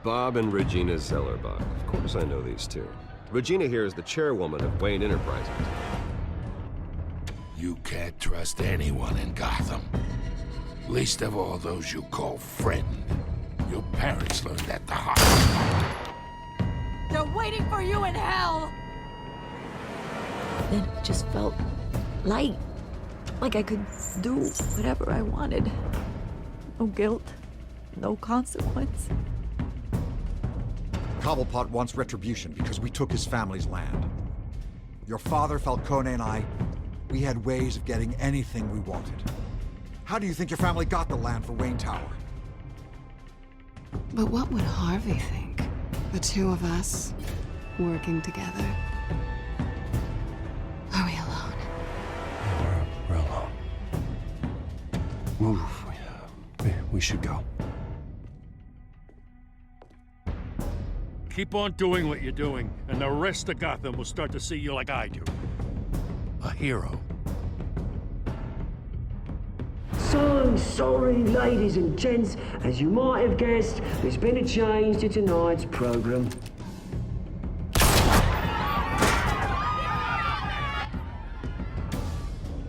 Bob and Regina Zellerbach. Of course I know these two. Regina here is the chairwoman of Wayne Enterprises. You can't trust anyone in Gotham. Least of all those you call friend. Your parents learned at the hospital. They're waiting for you in hell! Then it just felt light. Like I could do whatever I wanted. No guilt, no consequence. Cobblepot wants retribution because we took his family's land. Your father, Falcone, and I, we had ways of getting anything we wanted. How do you think your family got the land for Wayne Tower? But what would Harvey think? The two of us, working together. Are we alone? We're alone. Move. We should go. Keep on doing what you're doing, and the rest of Gotham will start to see you like I do. A hero. So sorry, ladies and gents. As you might have guessed, there's been a change to tonight's program.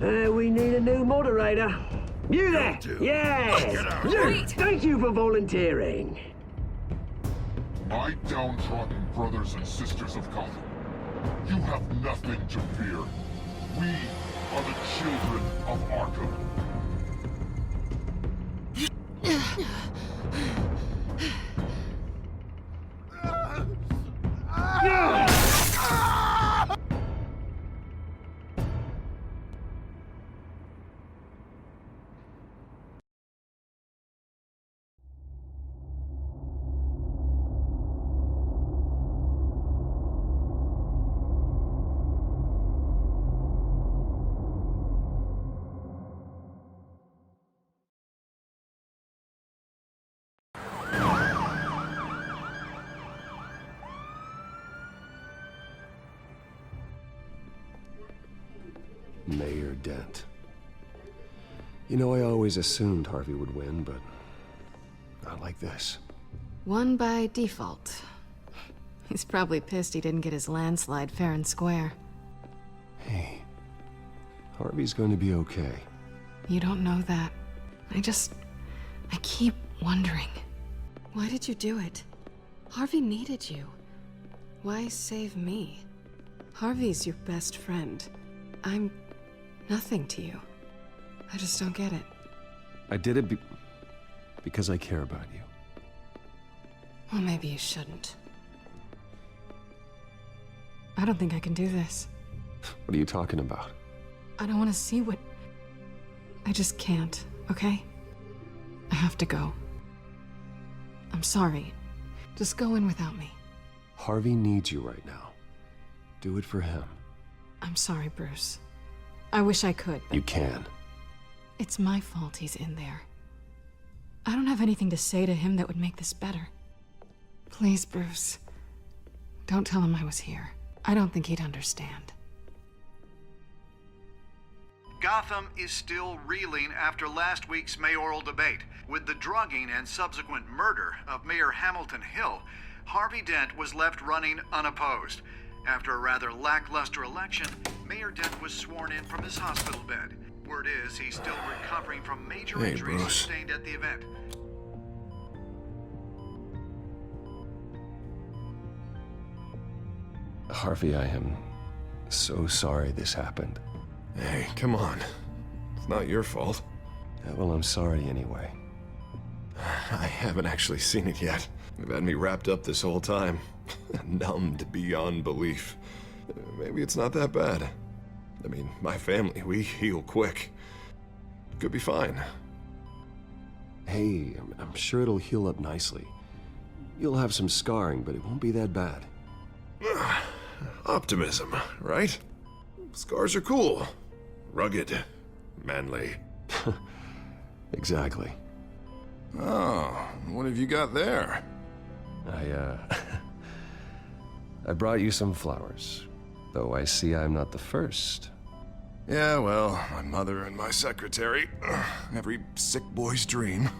We need a new moderator. You there? Yes! You! Thank you for volunteering. My downtrodden brothers and sisters of Gotham, you have nothing to fear. We are the children of Arkham. Mayor Dent. You know, I always assumed Harvey would win, but not like this. Won by default. He's probably pissed he didn't get his landslide fair and square. Hey, Harvey's going to be okay. You don't know that. I keep wondering. Why did you do it? Harvey needed you. Why save me? Harvey's your best friend. I'm nothing to you. I just don't get it. I did it because I care about you. Well, maybe you shouldn't. I don't think I can do this. What are you talking about? I don't want to see what... I just can't, okay? I have to go. I'm sorry. Just go in without me. Harvey needs you right now. Do it for him. I'm sorry, Bruce. I wish I could, but... You can. It's my fault he's in there. I don't have anything to say to him that would make this better. Please, Bruce. Don't tell him I was here. I don't think he'd understand. Gotham is still reeling after last week's mayoral debate. With the drugging and subsequent murder of Mayor Hamilton Hill, Harvey Dent was left running unopposed. After a rather lackluster election, Mayor Dent was sworn in from his hospital bed. Word is he's still recovering from major injuries sustained at the event. Harvey, I am so sorry this happened. Hey, come on. It's not your fault. Yeah, well, I'm sorry anyway. I haven't actually seen it yet. They've had me wrapped up this whole time. Numbed beyond belief. Maybe it's not that bad. I mean, my family, we heal quick. Could be fine. Hey, I'm sure it'll heal up nicely. You'll have some scarring, but it won't be that bad. Optimism, right? Scars are cool. Rugged. Manly. Exactly. Oh, what have you got there? I brought you some flowers. Though I see I'm not the first. Yeah, well, my mother and my secretary. Every sick boy's dream.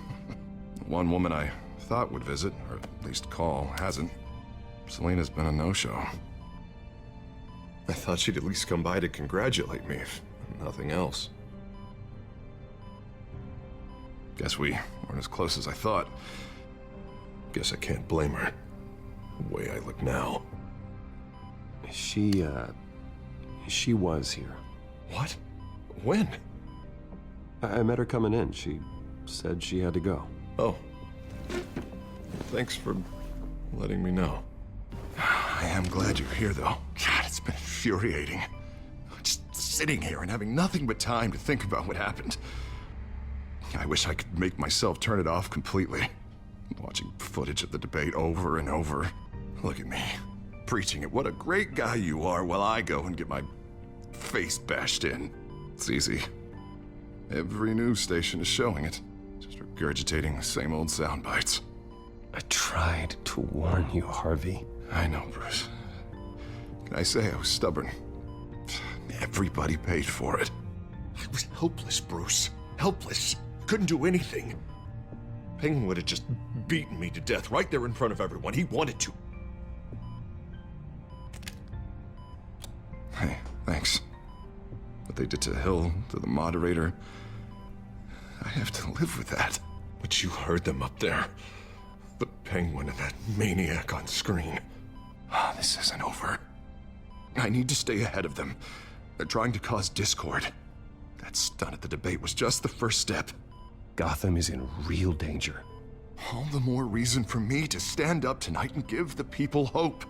One woman I thought would visit, or at least call, hasn't. Selena's been a no-show. I thought she'd at least come by to congratulate me, if nothing else. Guess we weren't as close as I thought. Guess I can't blame her, the way I look now. She was here. What? When? I met her coming in. She said she had to go. Oh. Thanks for letting me know. I am glad you're here, though. God, it's been infuriating. Just sitting here and having nothing but time to think about what happened. I wish I could make myself turn it off completely. Watching footage of the debate over and over. Look at me, preaching at what a great guy you are while I go and get my face bashed in. It's easy. Every news station is showing it. Just regurgitating the same old sound bites. I tried to warn you, Harvey. I know, Bruce. Can I say I was stubborn? Everybody paid for it. I was helpless, Bruce. Helpless. Couldn't do anything. Penguin would have just beaten me to death right there in front of everyone. He wanted to. Hey, thanks. What they did to Hill, to the moderator, I have to live with that. But you heard them up there. The Penguin and that maniac on screen. This isn't over. I need to stay ahead of them. They're trying to cause discord. That stunt at the debate was just the first step. Gotham is in real danger. All the more reason for me to stand up tonight and give the people hope.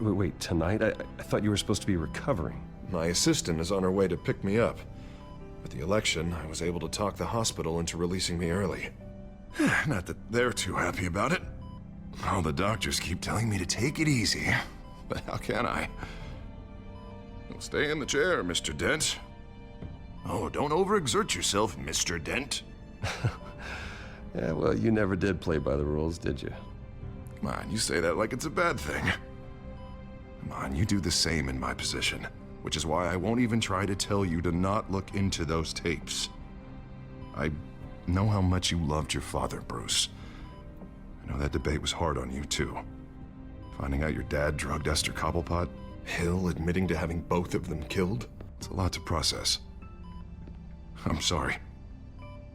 Wait, tonight? I thought you were supposed to be recovering. My assistant is on her way to pick me up. With the election, I was able to talk the hospital into releasing me early. Not that they're too happy about it. All the doctors keep telling me to take it easy. But how can I? Well, stay in the chair, Mr. Dent. Oh, don't overexert yourself, Mr. Dent. Yeah, well, you never did play by the rules, did you? Come on, you say that like it's a bad thing. Come on, you do the same in my position. Which is why I won't even try to tell you to not look into those tapes. I know how much you loved your father, Bruce. I know that debate was hard on you, too. Finding out your dad drugged Esther Cobblepot, Hill admitting to having both of them killed. It's a lot to process. I'm sorry.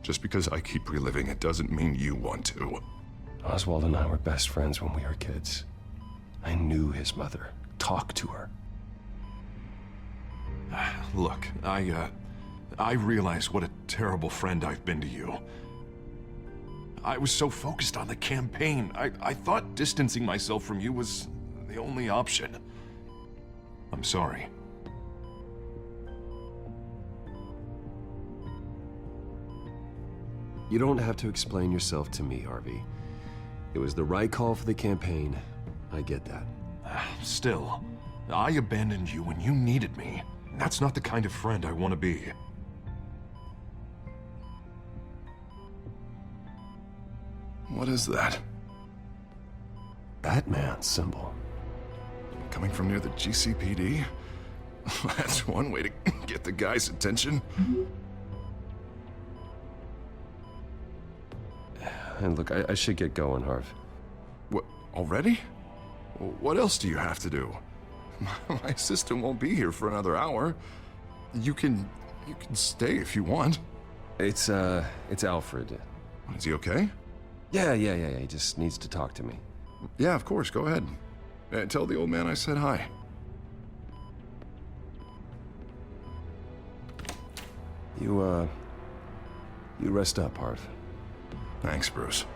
Just because I keep reliving it doesn't mean you want to. Oswald and I were best friends when we were kids. I knew his mother. Talked to her. Look, I realize what a terrible friend I've been to you. I was so focused on the campaign. I thought distancing myself from you was the only option. I'm sorry. You don't have to explain yourself to me, Harvey. It was the right call for the campaign. I get that. Still, I abandoned you when you needed me. That's not the kind of friend I want to be. What is that? Batman's symbol. Coming from near the GCPD? That's one way to get the guy's attention. And look, I should get going, Harv. What, already? What else do you have to do? My assistant won't be here for another hour. You can stay if you want. It's Alfred. Is he okay? Yeah. He just needs to talk to me. Yeah, of course. Go ahead. Tell the old man I said hi. You rest up, Harv. Thanks, Bruce.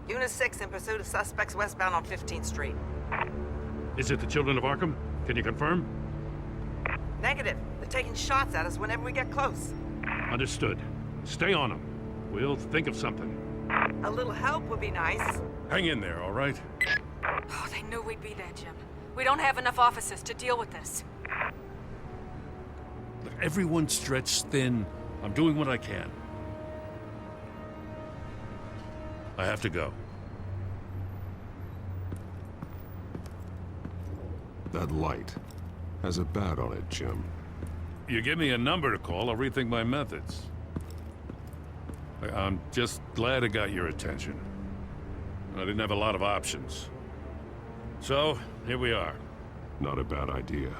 Unit 6 in pursuit of suspects westbound on 15th Street. Is it the children of Arkham? Can you confirm? Negative. They're taking shots at us whenever we get close. Understood. Stay on them. We'll think of something. A little help would be nice. Hang in there, all right? Oh, they knew we'd be there, Jim. We don't have enough officers to deal with this. Look, everyone's stretched thin. I'm doing what I can. I have to go. That light has a bat on it, Jim. You give me a number to call, I'll rethink my methods. I'm just glad I got your attention. I didn't have a lot of options. So, here we are. Not a bad idea.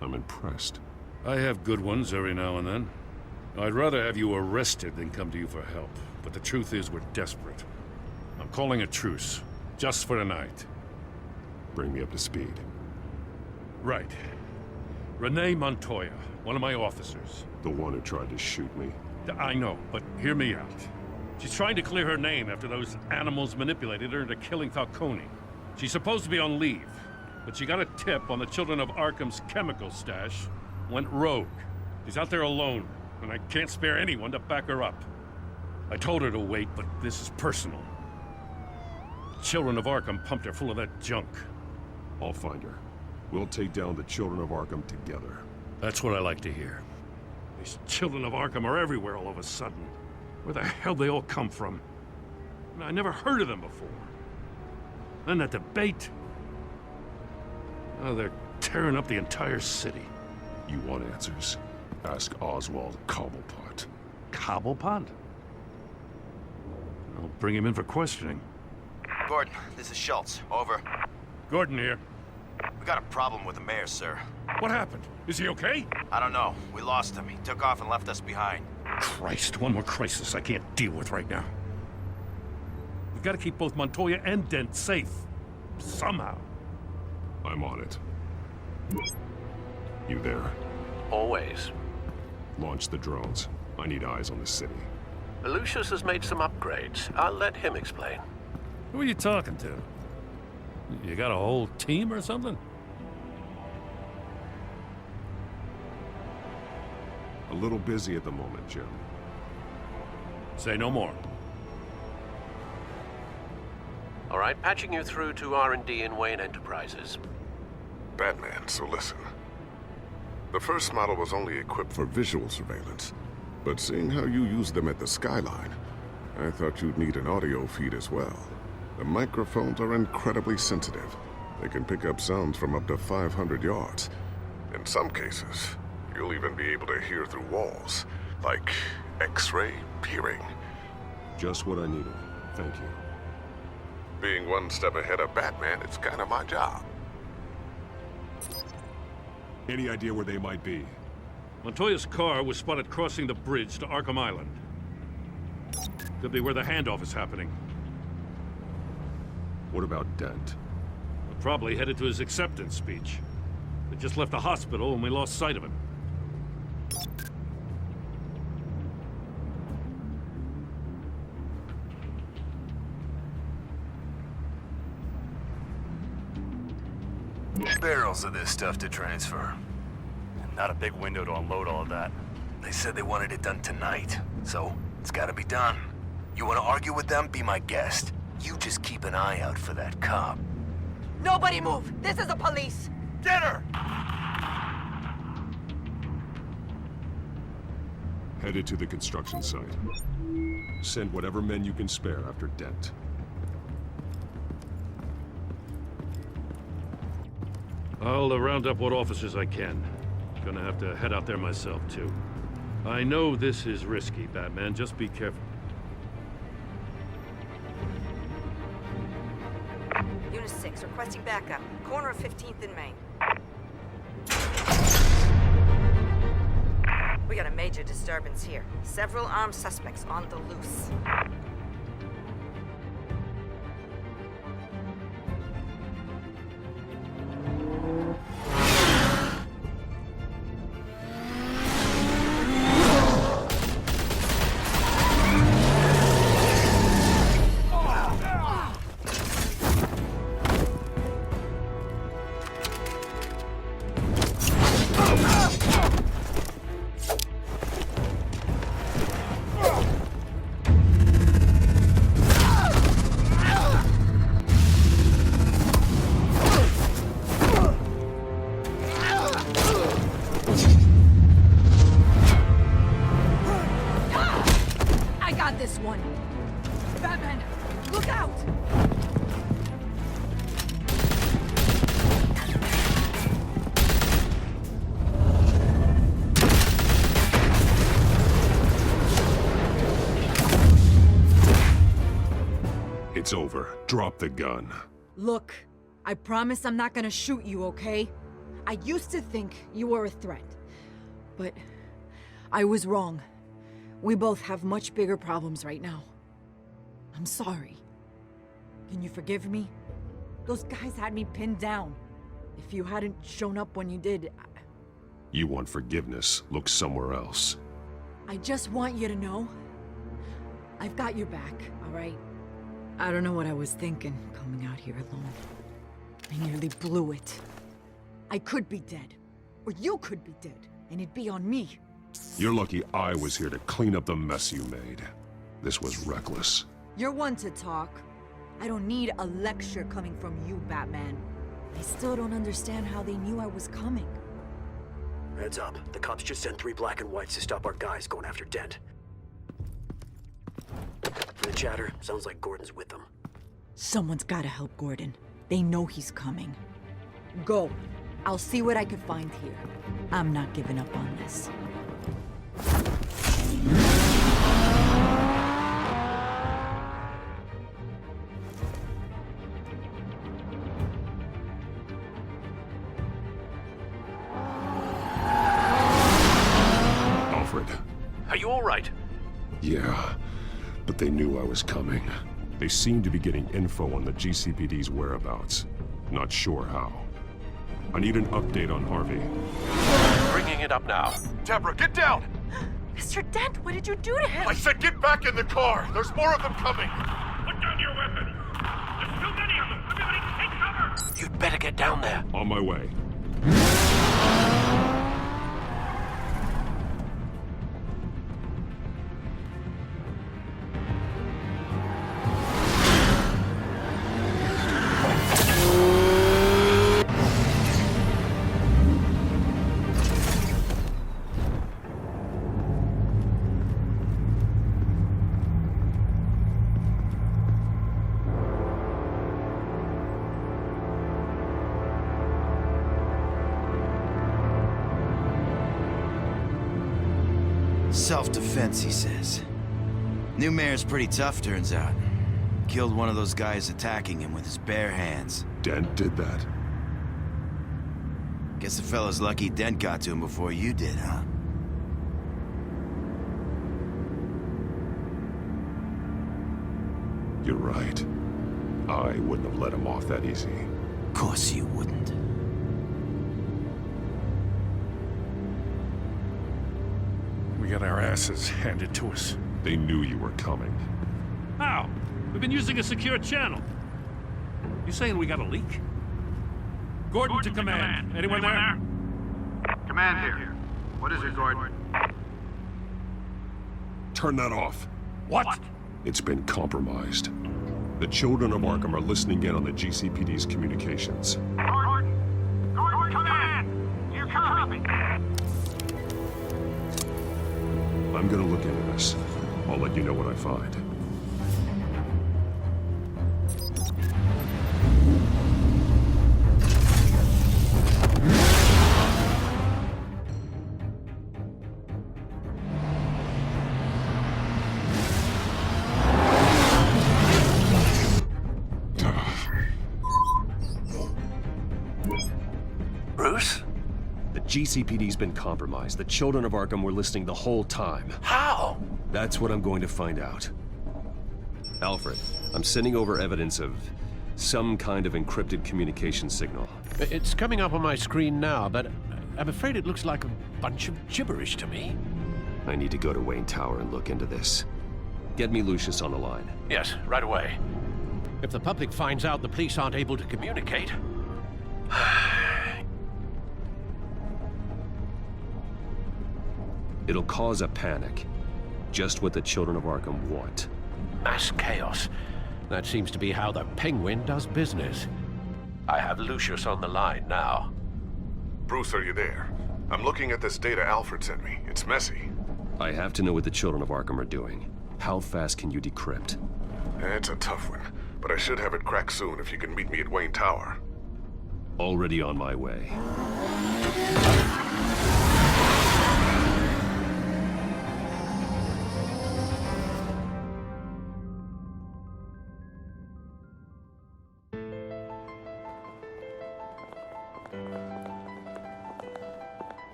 I'm impressed. I have good ones every now and then. I'd rather have you arrested than come to you for help. But the truth is, we're desperate. I'm calling a truce, just for tonight. Bring me up to speed. Right. Renee Montoya, one of my officers. The one who tried to shoot me. I know, but hear me out. She's trying to clear her name after those animals manipulated her into killing Falcone. She's supposed to be on leave, but she got a tip on the Children of Arkham's chemical stash, went rogue. She's out there alone, and I can't spare anyone to back her up. I told her to wait, but this is personal. The Children of Arkham pumped her full of that junk. I'll find her. We'll take down the Children of Arkham together. That's what I like to hear. These Children of Arkham are everywhere all of a sudden. Where the hell they all come from? I never heard of them before. Then that debate. Oh, they're tearing up the entire city. You want answers? Ask Oswald Cobblepot. Cobblepot? I'll bring him in for questioning. Gordon, this is Schultz. Over. Gordon here. We got a problem with the mayor, sir. What happened? Is he okay? I don't know. We lost him. He took off and left us behind. Christ, one more crisis I can't deal with right now. We've got to keep both Montoya and Dent safe. Somehow. I'm on it. You there? Always. Launch the drones. I need eyes on the city. Lucius has made some upgrades. I'll let him explain. Who are you talking to? You got a whole team or something? A little busy at the moment, Jim. Say no more. All right, patching you through to R&D in Wayne Enterprises. Batman, so listen. The first model was only equipped for visual surveillance, but seeing how you use them at the Skyline, I thought you'd need an audio feed as well. The microphones are incredibly sensitive. They can pick up sounds from up to 500 yards. In some cases, you'll even be able to hear through walls, like X-ray peering. Just what I needed. Thank you. Being one step ahead of Batman, it's kind of my job. Any idea where they might be? Montoya's car was spotted crossing the bridge to Arkham Island. Could be where the handoff is happening. What about Dent? Probably headed to his acceptance speech. They just left the hospital and we lost sight of him. Barrels of this stuff to transfer. And not a big window to unload all of that. They said they wanted it done tonight, so it's gotta be done. You wanna argue with them? Be my guest. You just keep an eye out for that cop. Nobody move! This is the police! Get her! Headed to the construction site. Send whatever men you can spare after Dent. I'll round up what officers I can. Gonna have to head out there myself, too. I know this is risky, Batman. Just be careful. Unit 6, requesting backup. Corner of 15th and Main. We got a major disturbance here. Several armed suspects on the loose. It's over. Drop the gun. Look, I promise I'm not gonna shoot you, okay? I used to think you were a threat, but I was wrong. We both have much bigger problems right now. I'm sorry. Can you forgive me? Those guys had me pinned down. If you hadn't shown up when you did, You want forgiveness, look somewhere else. I just want you to know, I've got your back, all right? I don't know what I was thinking, coming out here alone. I nearly blew it. I could be dead, or you could be dead, and it'd be on me. You're lucky I was here to clean up the mess you made. This was reckless. You're one to talk. I don't need a lecture coming from you, Batman. I still don't understand how they knew I was coming. Heads up. The cops just sent 3 black and whites to stop our guys going after Dent. The chatter sounds like Gordon's with them. Someone's gotta help Gordon. They know he's coming. Go. I'll see what I can find here. I'm not giving up on this. Alfred. Are you all right? Yeah, but they knew I was coming. They seem to be getting info on the GCPD's whereabouts. Not sure how. I need an update on Harvey. Bringing it up now. Deborah, get down! Mr. Dent, what did you do to him? I said get back in the car! There's more of them coming! Put down your weapon! There's too many of them! Everybody take cover! You'd better get down there. On my way. Self-defense, he says. New mayor's pretty tough, turns out. Killed one of those guys attacking him with his bare hands. Dent did that. Guess the fella's lucky Dent got to him before you did, huh? You're right. I wouldn't have let him off that easy. Of course you wouldn't. We got our asses handed to us. They knew you were coming. How? We've been using a secure channel. You saying we got a leak? Gordon to command. Anyone there? Command here. What is it, Gordon? Turn that off. What? It's been compromised. The children of Arkham are listening in on the GCPD's communications. Gordon, command! You copy? I'm gonna look into this. I'll let you know what I find. Bruce? The GCPD's been compromised. The children of Arkham were listening the whole time. How? That's what I'm going to find out. Alfred, I'm sending over evidence of some kind of encrypted communication signal. It's coming up on my screen now, but I'm afraid it looks like a bunch of gibberish to me. I need to go to Wayne Tower and look into this. Get me Lucius on the line. Yes, right away. If the public finds out the police aren't able to communicate... It'll cause a panic. Just what the children of Arkham want. Mass chaos. That seems to be how the Penguin does business. I have Lucius on the line now. Bruce, are you there? I'm looking at this data Alfred sent me. It's messy. I have to know what the children of Arkham are doing. How fast can you decrypt? It's a tough one, but I should have it cracked soon if you can meet me at Wayne Tower. Already on my way.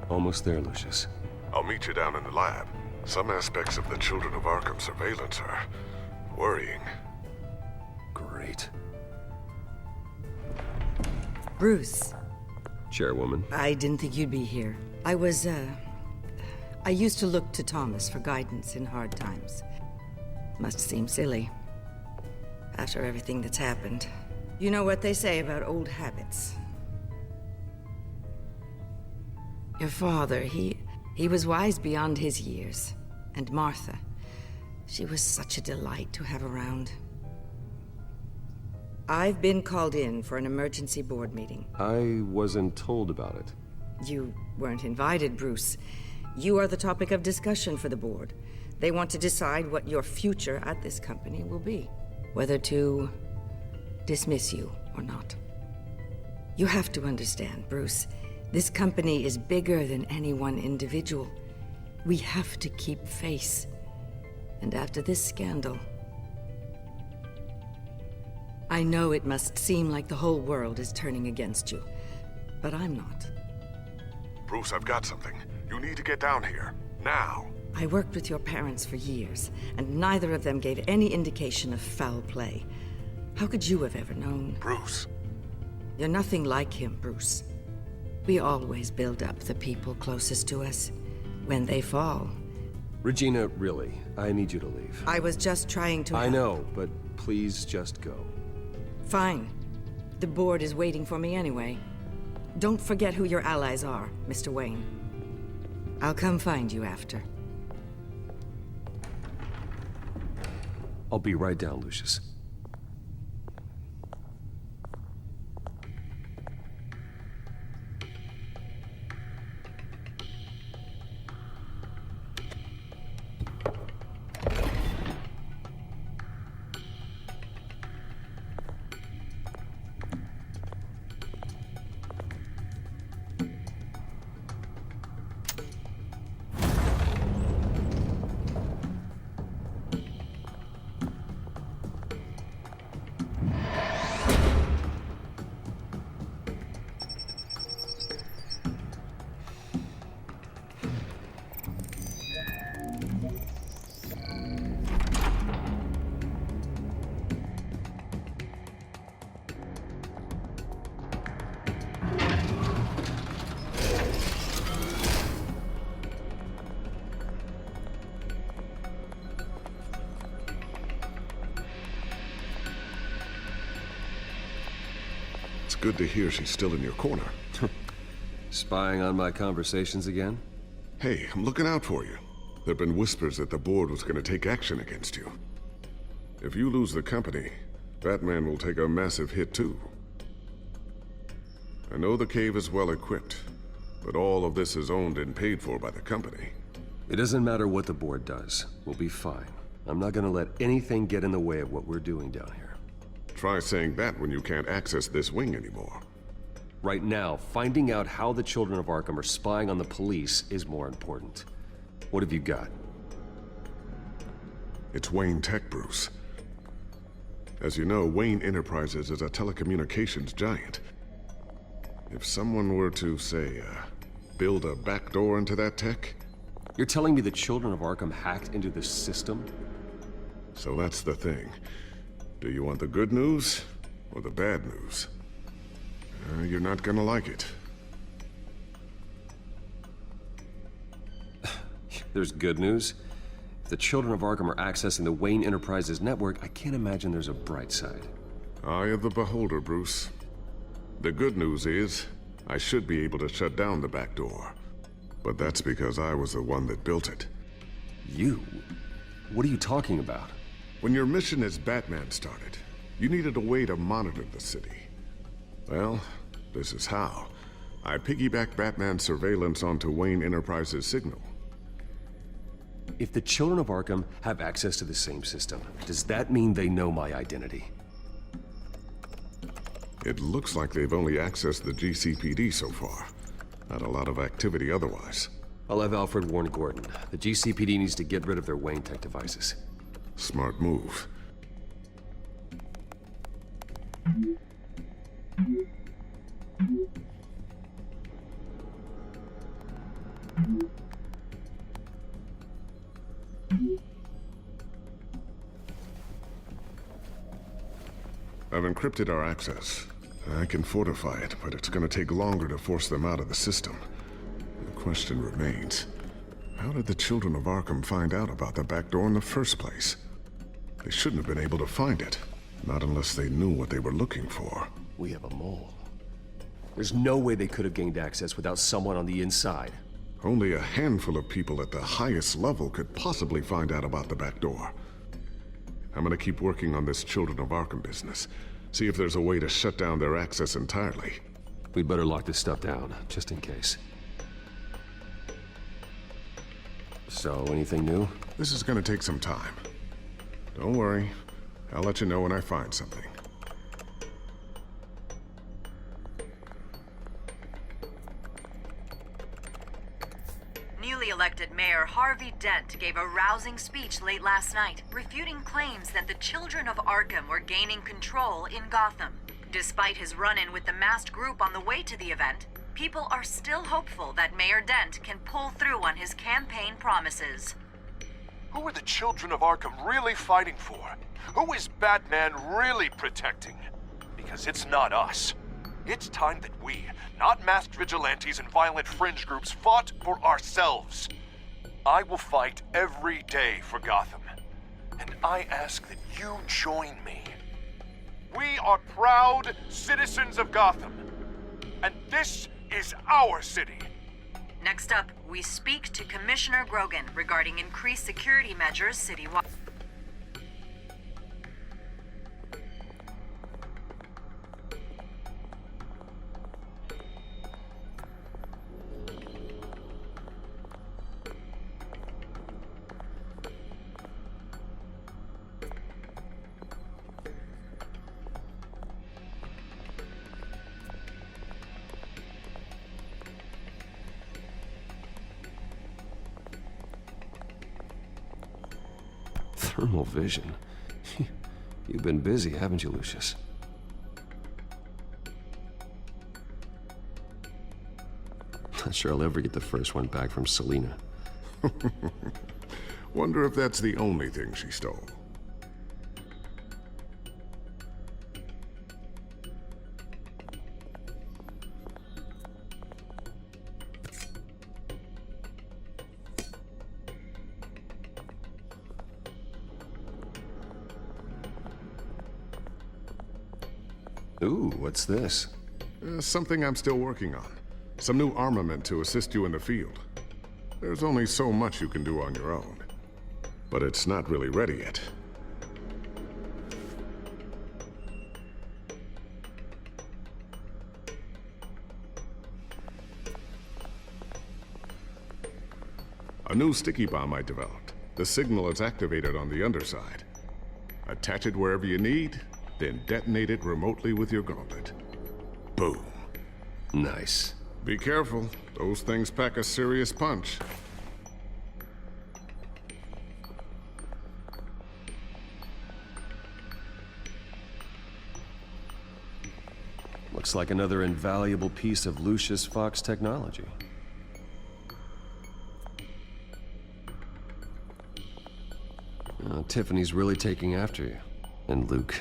Almost there, Lucius. I'll meet you down in the lab. Some aspects of the Children of Arkham surveillance are worrying. Great. Bruce. Chairwoman. I didn't think you'd be here. I used to look to Thomas for guidance in hard times. Must seem silly. After everything that's happened. You know what they say about old habits. Your father, he was wise beyond his years. And Martha, she was such a delight to have around. I've been called in for an emergency board meeting. I wasn't told about it. You weren't invited, Bruce. You are the topic of discussion for the board. They want to decide what your future at this company will be. Whether to dismiss you or not. You have to understand, Bruce. This company is bigger than any one individual. We have to keep face. And after this scandal, I know it must seem like the whole world is turning against you, but I'm not. Bruce, I've got something. You need to get down here. Now. I worked with your parents for years, and neither of them gave any indication of foul play. How could you have ever known? Bruce. You're nothing like him, Bruce. We always build up the people closest to us. When they fall... Regina, really, I need you to leave. I was just trying to... I know, but please just go. Fine. The board is waiting for me anyway. Don't forget who your allies are, Mr. Wayne. I'll come find you after. I'll be right down, Lucius. Good to hear she's still in your corner. Spying on my conversations again? Hey, I'm looking out for you. There've been whispers that the board was going to take action against you. If you lose the company, Batman will take a massive hit too. I know the cave is well equipped, but all of this is owned and paid for by the company. It doesn't matter what the board does. We'll be fine. I'm not gonna let anything get in the way of what we're doing down here. Try saying that when you can't access this wing anymore. Right now, finding out how the Children of Arkham are spying on the police is more important. What have you got? It's Wayne Tech, Bruce. As you know, Wayne Enterprises is a telecommunications giant. If someone were to, say, build a backdoor into that tech... You're telling me the Children of Arkham hacked into this system? So that's the thing. Do you want the good news or the bad news? You're not gonna like it. There's good news. If the Children of Arkham are accessing the Wayne Enterprises network, I can't imagine there's a bright side. Eye of the beholder, Bruce. The good news is, I should be able to shut down the back door. But that's because I was the one that built it. You? What are you talking about? When your mission as Batman started, you needed a way to monitor the city. Well, this is how. I piggybacked Batman's surveillance onto Wayne Enterprises' signal. If the Children of Arkham have access to the same system, does that mean they know my identity? It looks like they've only accessed the GCPD so far. Not a lot of activity otherwise. I'll have Alfred warn Gordon. The GCPD needs to get rid of their Wayne Tech devices. Smart move. I've encrypted our access. I can fortify it, but it's gonna take longer to force them out of the system. The question remains, how did the children of Arkham find out about the back door in the first place? They shouldn't have been able to find it, not unless they knew what they were looking for. We have a mole. There's no way they could have gained access without someone on the inside. Only a handful of people at the highest level could possibly find out about the back door. I'm gonna keep working on this Children of Arkham business. See if there's a way to shut down their access entirely. We'd better lock this stuff down, just in case. So, anything new? This is gonna take some time. Don't worry. I'll let you know when I find something. Newly elected Mayor Harvey Dent gave a rousing speech late last night, refuting claims that the children of Arkham were gaining control in Gotham. Despite his run-in with the masked group on the way to the event, people are still hopeful that Mayor Dent can pull through on his campaign promises. Who are the children of Arkham really fighting for? Who is Batman really protecting? Because it's not us. It's time that we, not masked vigilantes and violent fringe groups, fought for ourselves. I will fight every day for Gotham. And I ask that you join me. We are proud citizens of Gotham. And this is our city. Next up, we speak to Commissioner Grogan regarding increased security measures citywide. Thermal vision. You've been busy, haven't you, Lucius? Not sure I'll ever get the first one back from Selina. Wonder if that's the only thing she stole. Ooh, what's this? Something I'm still working on. Some new armament to assist you in the field. There's only so much you can do on your own. But it's not really ready yet. A new sticky bomb I developed. The signal is activated on the underside. Attach it wherever you need, then detonate it remotely with your gauntlet. Boom. Nice. Be careful. Those things pack a serious punch. Looks like another invaluable piece of Lucius Fox technology. Tiffany's really taking after you. And Luke,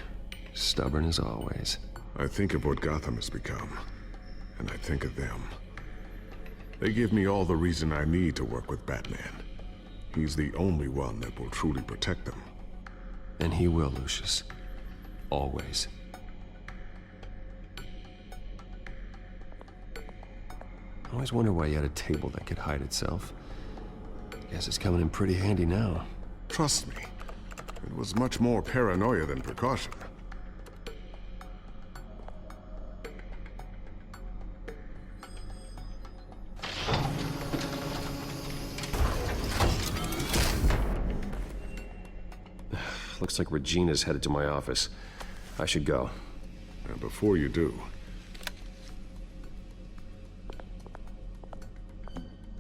stubborn as always. I think of what Gotham has become, and I think of them. They give me all the reason I need to work with Batman. He's the only one that will truly protect them. And he will, Lucius. Always. I always wonder why you had a table that could hide itself. Guess it's coming in pretty handy now. Trust me, it was much more paranoia than precaution. Looks like Regina's headed to my office. I should go. And before you do...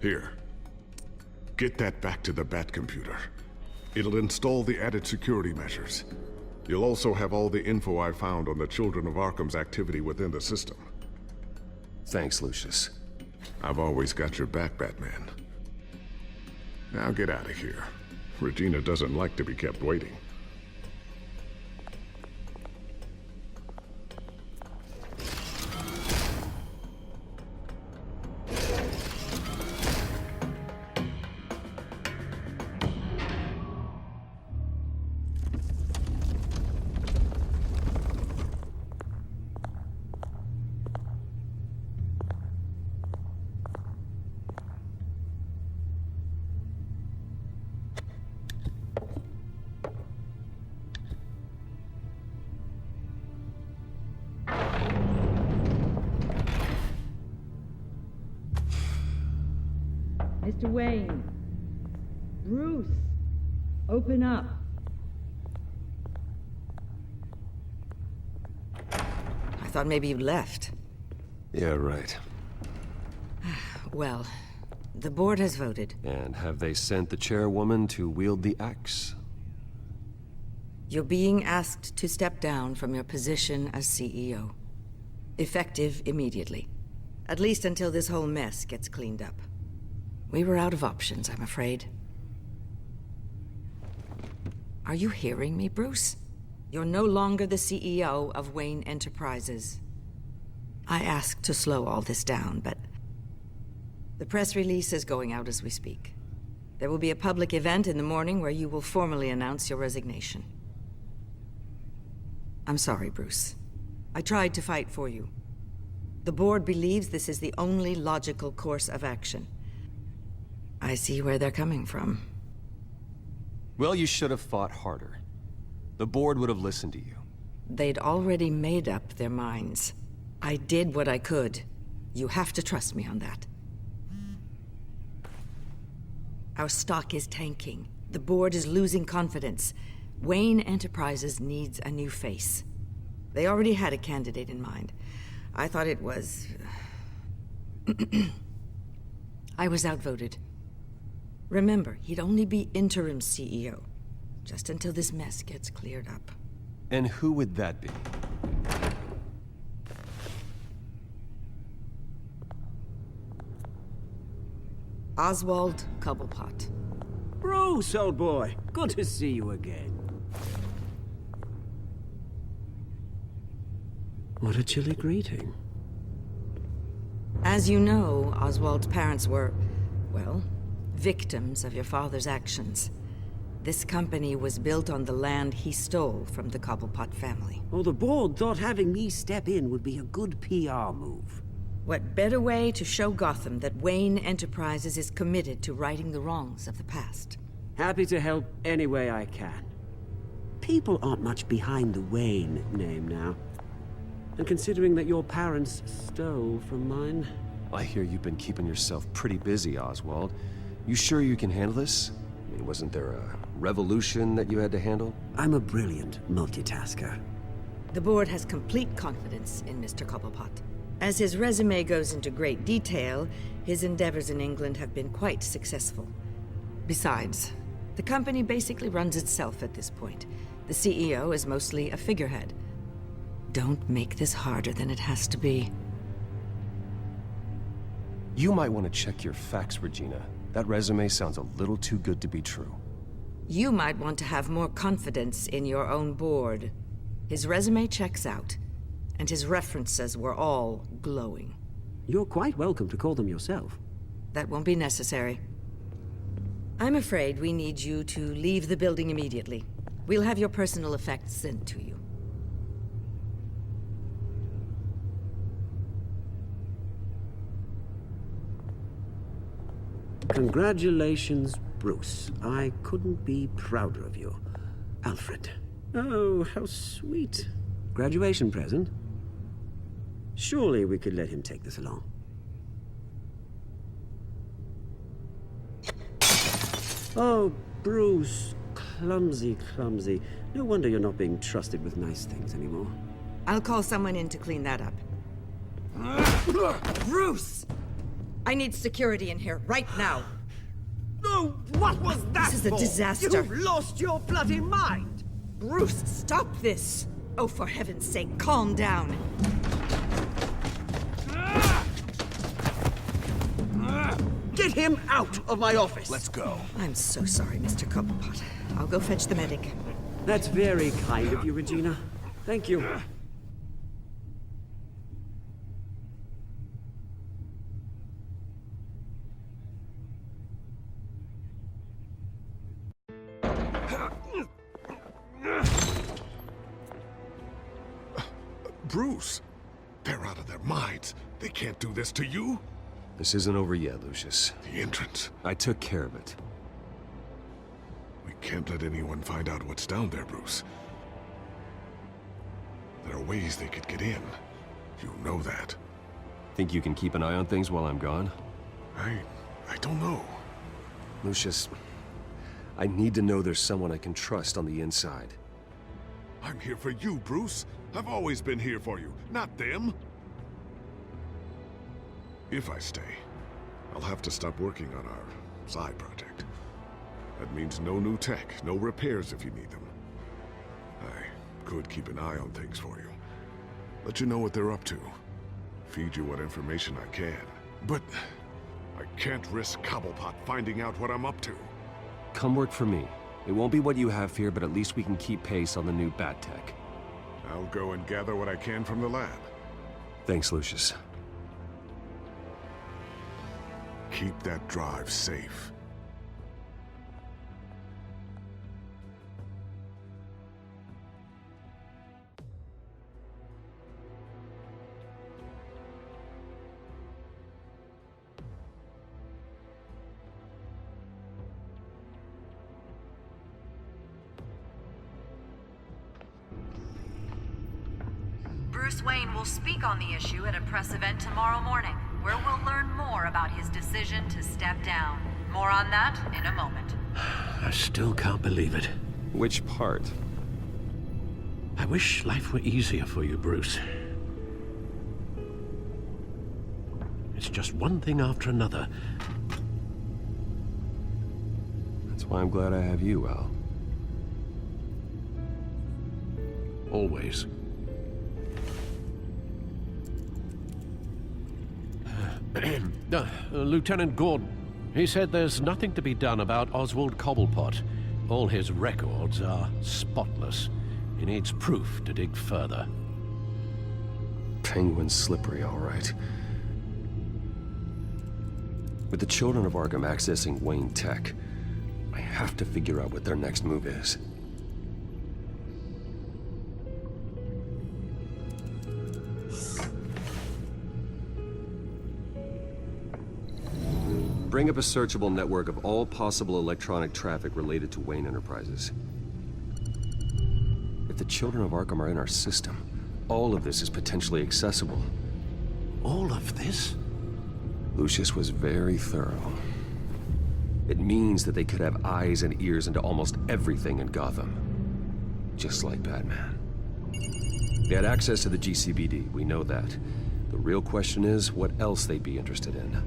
Here. Get that back to the Bat computer. It'll install the added security measures. You'll also have all the info I found on the Children of Arkham's activity within the system. Thanks, Lucius. I've always got your back, Batman. Now get out of here. Regina doesn't like to be kept waiting. Mr. Wayne. Bruce. Open up. I thought maybe you left. Yeah, right. Well, the board has voted. And have they sent the chairwoman to wield the axe? You're being asked to step down from your position as CEO. Effective immediately. At least until this whole mess gets cleaned up. We were out of options, I'm afraid. Are you hearing me, Bruce? You're no longer the CEO of Wayne Enterprises. I asked to slow all this down, but the press release is going out as we speak. There will be a public event in the morning where you will formally announce your resignation. I'm sorry, Bruce. I tried to fight for you. The board believes this is the only logical course of action. I see where they're coming from. Well, you should have fought harder. The board would have listened to you. They'd already made up their minds. I did what I could. You have to trust me on that. Our stock is tanking. The board is losing confidence. Wayne Enterprises needs a new face. They already had a candidate in mind. I thought it was... I was outvoted. Remember, he'd only be interim CEO, just until this mess gets cleared up. And who would that be? Oswald Cobblepot. Bruce, old boy. Good to see you again. What a chilly greeting. As you know, Oswald's parents were, well, victims of your father's actions. This company was built on the land he stole from the Cobblepot family. Oh, the board thought having me step in would be a good PR move. What better way to show Gotham that Wayne Enterprises is committed to righting the wrongs of the past? Happy to help any way I can. People aren't much behind the Wayne name now. And considering that your parents stole from mine... I hear you've been keeping yourself pretty busy, Oswald. You sure you can handle this? I mean, wasn't there a revolution that you had to handle? I'm a brilliant multitasker. The board has complete confidence in Mr. Cobblepot. As his resume goes into great detail, his endeavors in England have been quite successful. Besides, the company basically runs itself at this point. The CEO is mostly a figurehead. Don't make this harder than it has to be. You might want to check your facts, Regina. That resume sounds a little too good to be true. You might want to have more confidence in your own board. His resume checks out, and his references were all glowing. You're quite welcome to call them yourself. That won't be necessary. I'm afraid we need you to leave the building immediately. We'll have your personal effects sent to you. Congratulations, Bruce. I couldn't be prouder of you. Alfred. Oh, how sweet. Graduation present? Surely we could let him take this along. Oh, Bruce. Clumsy, clumsy. No wonder you're not being trusted with nice things anymore. I'll call someone in to clean that up. Bruce! I need security in here, right now. No, what was that? This is a disaster. You've lost your bloody mind! Bruce, stop this! Oh, for heaven's sake, calm down. Get him out of my office! Let's go. I'm so sorry, Mr. Cobblepot. I'll go fetch the medic. That's very kind of you, Regina. Thank you. Bruce, they're out of their minds. They can't do this to you. This isn't over yet, Lucius. The entrance. I took care of it. We can't let anyone find out what's down there, Bruce. There are ways they could get in. You know that. Think you can keep an eye on things while I'm gone? I don't know. Lucius, I need to know there's someone I can trust on the inside. I'm here for you, Bruce. I've always been here for you, not them. If I stay, I'll have to stop working on our side project. That means no new tech, no repairs if you need them. I could keep an eye on things for you. Let you know what they're up to. Feed you what information I can. But I can't risk Cobblepot finding out what I'm up to. Come work for me. It won't be what you have here, but at least we can keep pace on the new bat tech. I'll go and gather what I can from the lab. Thanks, Lucius. Keep that drive safe. Bruce Wayne will speak on the issue at a press event tomorrow morning, where we'll learn more about his decision to step down. More on that in a moment. I still can't believe it. Which part? I wish life were easier for you, Bruce. It's just one thing after another. That's why I'm glad I have you, Al. Always. Lieutenant Gordon, he said there's nothing to be done about Oswald Cobblepot. All his records are spotless. He needs proof to dig further. Penguin's slippery, all right. With the children of Arkham accessing Wayne Tech, I have to figure out what their next move is. Bring up a searchable network of all possible electronic traffic related to Wayne Enterprises. If the children of Arkham are in our system, all of this is potentially accessible. All of this? Lucius was very thorough. It means that they could have eyes and ears into almost everything in Gotham. Just like Batman. They had access to the GCPD, we know that. The real question is, what else they'd be interested in.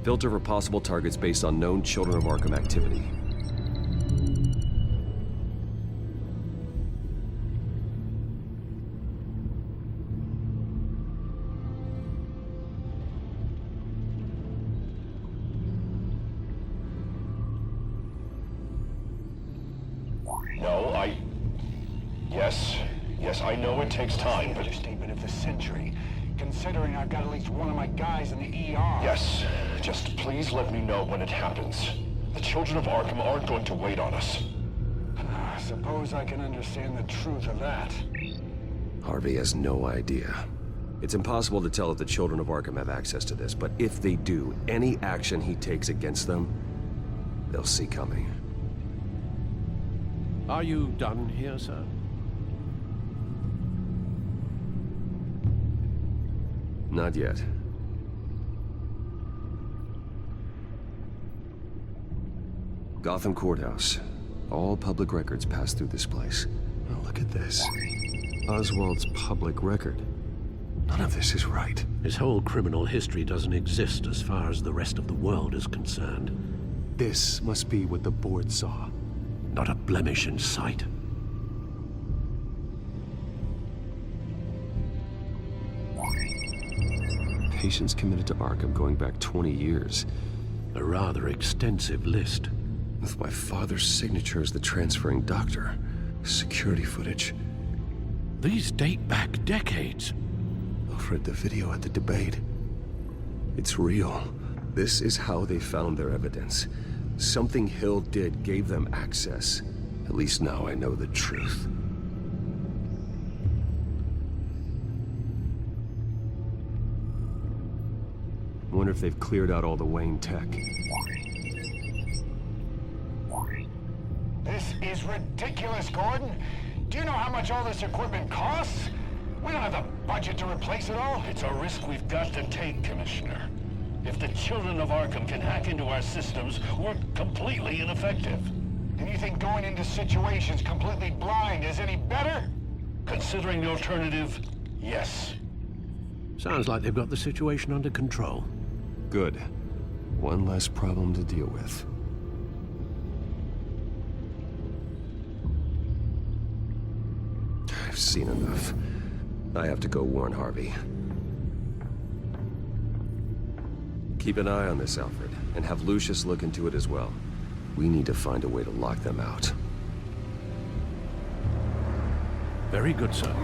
Filter for possible targets based on known Children of Arkham activity. No, Yes, I know it takes time, but... Understatement of the century. Considering I've got at least one of my guys in the ER. Yes, just please let me know when it happens. The children of Arkham aren't going to wait on us. I suppose I can understand the truth of that. Harvey has no idea. It's impossible to tell if the children of Arkham have access to this, but if they do, any action he takes against them, they'll see coming. Are you done here, sir? Not yet. Gotham Courthouse. All public records pass through this place. Oh, look at this. Oswald's public record. None of this is right. His whole criminal history doesn't exist as far as the rest of the world is concerned. This must be what the board saw. Not a blemish in sight. Patients committed to Arkham going back 20 years. A rather extensive list. With my father's signature as the transferring doctor. Security footage. These date back decades. Alfred, the video at the debate. It's real. This is how they found their evidence. Something Hill did gave them access. At least now I know the truth. Wonder if they've cleared out all the Wayne tech. This is ridiculous, Gordon. Do you know how much all this equipment costs? We don't have the budget to replace it all. It's a risk we've got to take, Commissioner. If the children of Arkham can hack into our systems, we're completely ineffective. And you think going into situations completely blind is any better? Considering the alternative, yes. Sounds like they've got the situation under control. Good. One less problem to deal with. I've seen enough. I have to go warn Harvey. Keep an eye on this, Alfred, and have Lucius look into it as well. We need to find a way to lock them out. Very good, sir.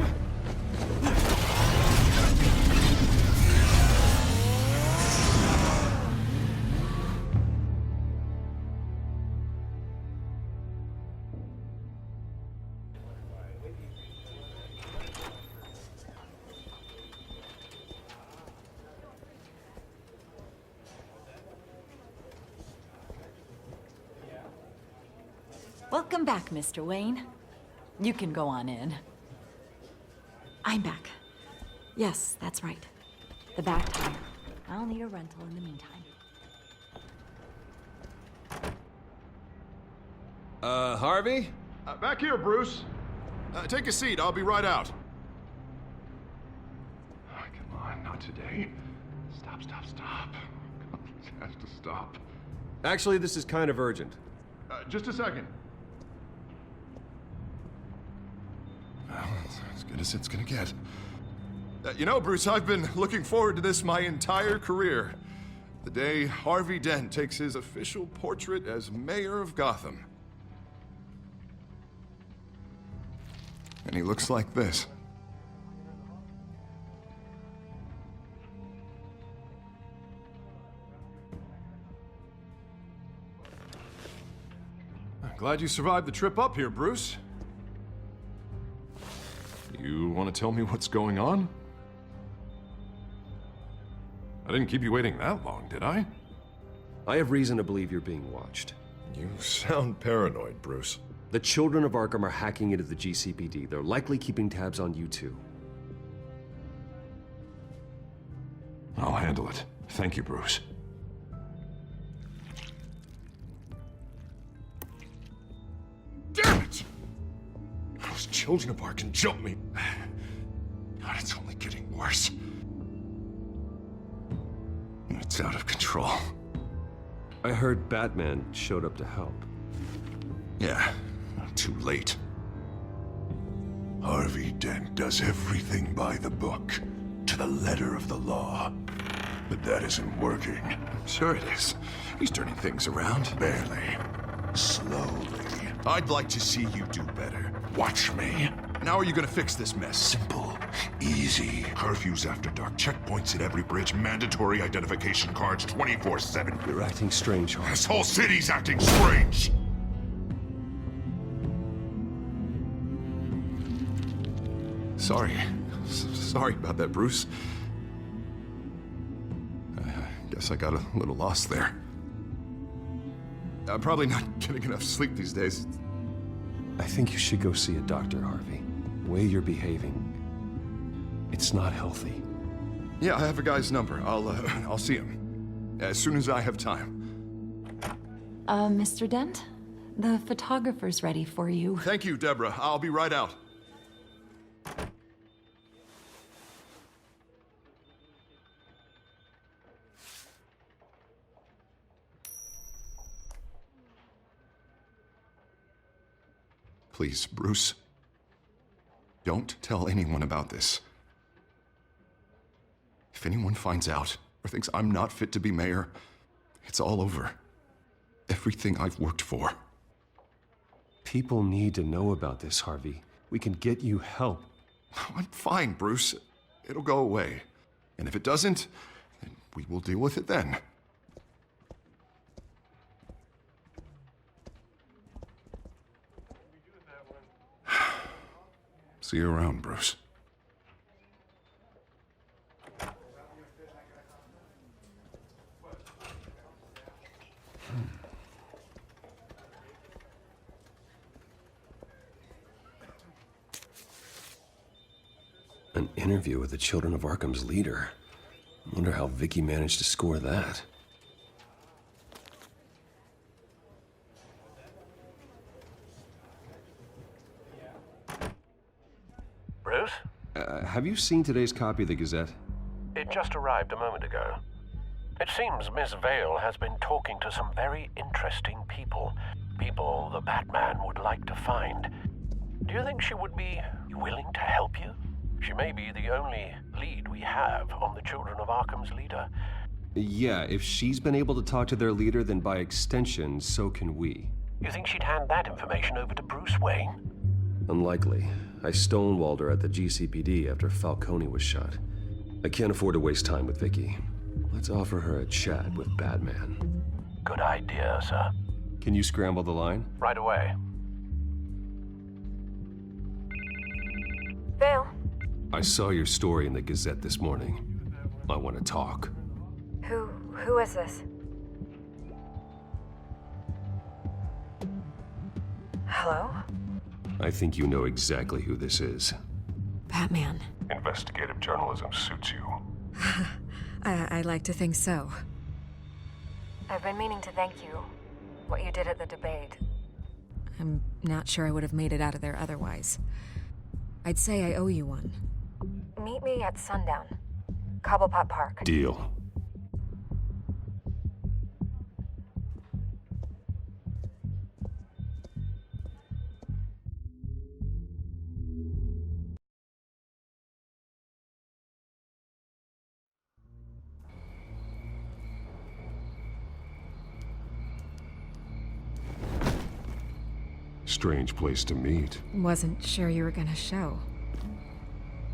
Welcome back, Mr. Wayne. You can go on in. I'm back. Yes, that's right. The back tire. I'll need a rental in the meantime. Harvey? Back here, Bruce. Take a seat, I'll be right out. Oh, come on, not today. Stop. It has to stop. Actually, this is kind of urgent. Just a second. Well, it's as good as it's gonna get. You know, Bruce, I've been looking forward to this my entire career. The day Harvey Dent takes his official portrait as mayor of Gotham. And he looks like this. I'm glad you survived the trip up here, Bruce. You want to tell me what's going on? I didn't keep you waiting that long, did I? I have reason to believe you're being watched. You sound paranoid, Bruce. The children of Arkham are hacking into the GCPD. They're likely keeping tabs on you too. I'll handle it. Thank you, Bruce. Damn it! Those children of Arkham jumped me. God, it's only getting worse. It's out of control. I heard Batman showed up to help. Yeah, too late. Harvey Dent does everything by the book, to the letter of the law. But that isn't working. Sure it is. He's turning things around. Barely. Slowly. I'd like to see you do better. Watch me. And how are you gonna fix this mess? Simple. Easy. Curfews after dark, checkpoints at every bridge, mandatory identification cards 24/7. You're acting strange, Harvey. This whole city's acting strange! Sorry about that, Bruce. I guess I got a little lost there. I'm probably not getting enough sleep these days. I think you should go see a doctor, Harvey. The way you're behaving, it's not healthy. Yeah, I have a guy's number. I'll see him as soon as I have time. Mr. Dent? The photographer's ready for you. Thank you, Deborah. I'll be right out. Please, Bruce. Don't tell anyone about this. If anyone finds out or thinks I'm not fit to be mayor, It's all over. Everything I've worked for. People need to know about this, Harvey. We can get you help. I'm fine, Bruce. It'll go away. And if it doesn't, then we will deal with it then. See you around, Bruce. An interview with the Children of Arkham's leader. I wonder how Vicky managed to score that. Bruce? Have you seen today's copy of the Gazette? It just arrived a moment ago. It seems Miss Vale has been talking to some very interesting people. People the Batman would like to find. Do you think she would be willing to help you? She may be the only lead we have on the Children of Arkham's leader. Yeah, if she's been able to talk to their leader, then by extension, so can we. You think she'd hand that information over to Bruce Wayne? Unlikely. I stonewalled her at the GCPD after Falcone was shot. I can't afford to waste time with Vicky. Let's offer her a chat with Batman. Good idea, sir. Can you scramble the line? Right away. Vale. I saw your story in the Gazette this morning. I want to talk. Who is this? Hello? I think you know exactly who this is. Batman. Investigative journalism suits you. I like to think so. I've been meaning to thank you. What you did at the debate. I'm not sure I would have made it out of there otherwise. I'd say I owe you one. Meet me at sundown. Cobblepot Park. Deal. Strange place to meet. Wasn't sure you were gonna show.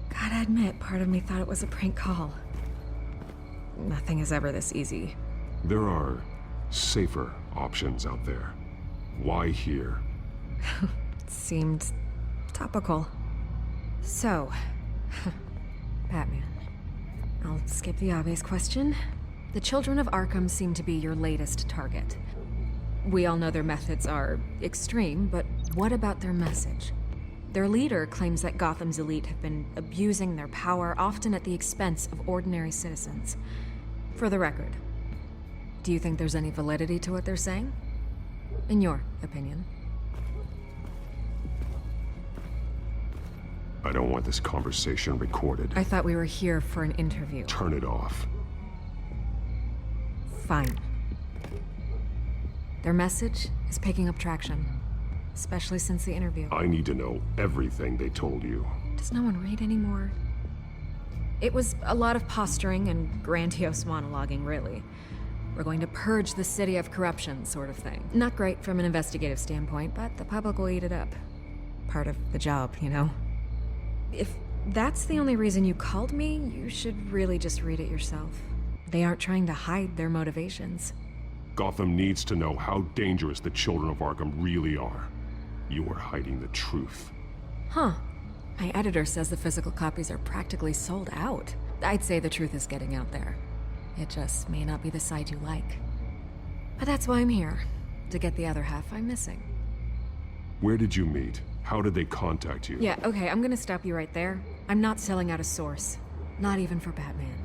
Gotta admit, part of me thought it was a prank call. Nothing is ever this easy. There are safer options out there. Why here? Seemed topical. So, Batman. I'll skip the obvious question. The Children of Arkham seem to be your latest target. We all know their methods are extreme, but what about their message? Their leader claims that Gotham's elite have been abusing their power, often at the expense of ordinary citizens. For the record, do you think there's any validity to what they're saying? In your opinion? I don't want this conversation recorded. I thought we were here for an interview. Turn it off. Fine. Their message is picking up traction, especially since the interview. I need to know everything they told you. Does no one read anymore? It was a lot of posturing and grandiose monologuing, really. We're going to purge the city of corruption, sort of thing. Not great from an investigative standpoint, but the public will eat it up. Part of the job, you know? If that's the only reason you called me, you should really just read it yourself. They aren't trying to hide their motivations. Gotham needs to know how dangerous the Children of Arkham really are. You are hiding the truth. Huh. My editor says the physical copies are practically sold out. I'd say the truth is getting out there. It just may not be the side you like. But that's why I'm here, to get the other half I'm missing. Where did you meet? How did they contact you? Yeah, okay, I'm gonna stop you right there. I'm not selling out a source. Not even for Batman.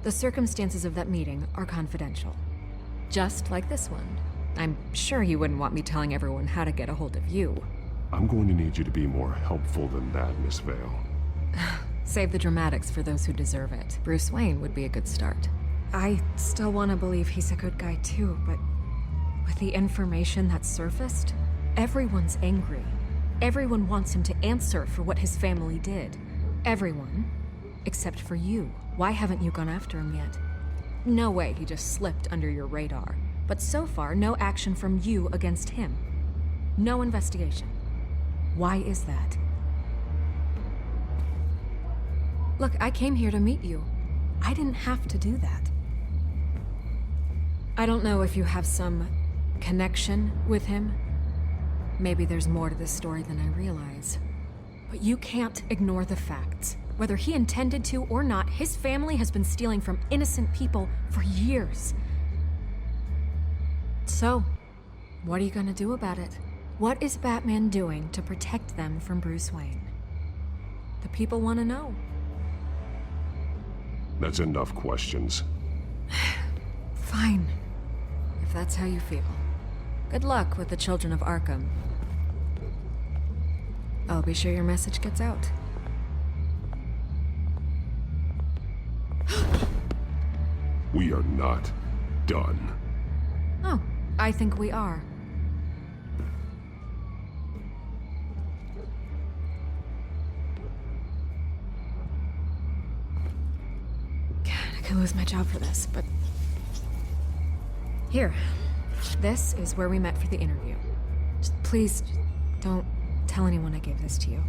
The circumstances of that meeting are confidential. Just like this one. I'm sure you wouldn't want me telling everyone how to get a hold of you. I'm going to need you to be more helpful than that, Miss Vale. Save the dramatics for those who deserve it. Bruce Wayne would be a good start. I still want to believe he's a good guy too, but with the information that surfaced, everyone's angry. Everyone wants him to answer for what his family did. Everyone. Except for you. Why haven't you gone after him yet? No way he just slipped under your radar. But so far, no action from you against him. No investigation. Why is that? Look, I came here to meet you. I didn't have to do that. I don't know if you have some connection with him. Maybe there's more to this story than I realize. But you can't ignore the facts. Whether he intended to or not, his family has been stealing from innocent people for years. So, what are you gonna do about it? What is Batman doing to protect them from Bruce Wayne? The people want to know. That's enough questions. Fine. If that's how you feel. Good luck with the children of Arkham. I'll be sure your message gets out. We are not done. Oh, I think we are. I could lose my job for this, but... Here. This is where we met for the interview. Just please, don't tell anyone I gave this to you.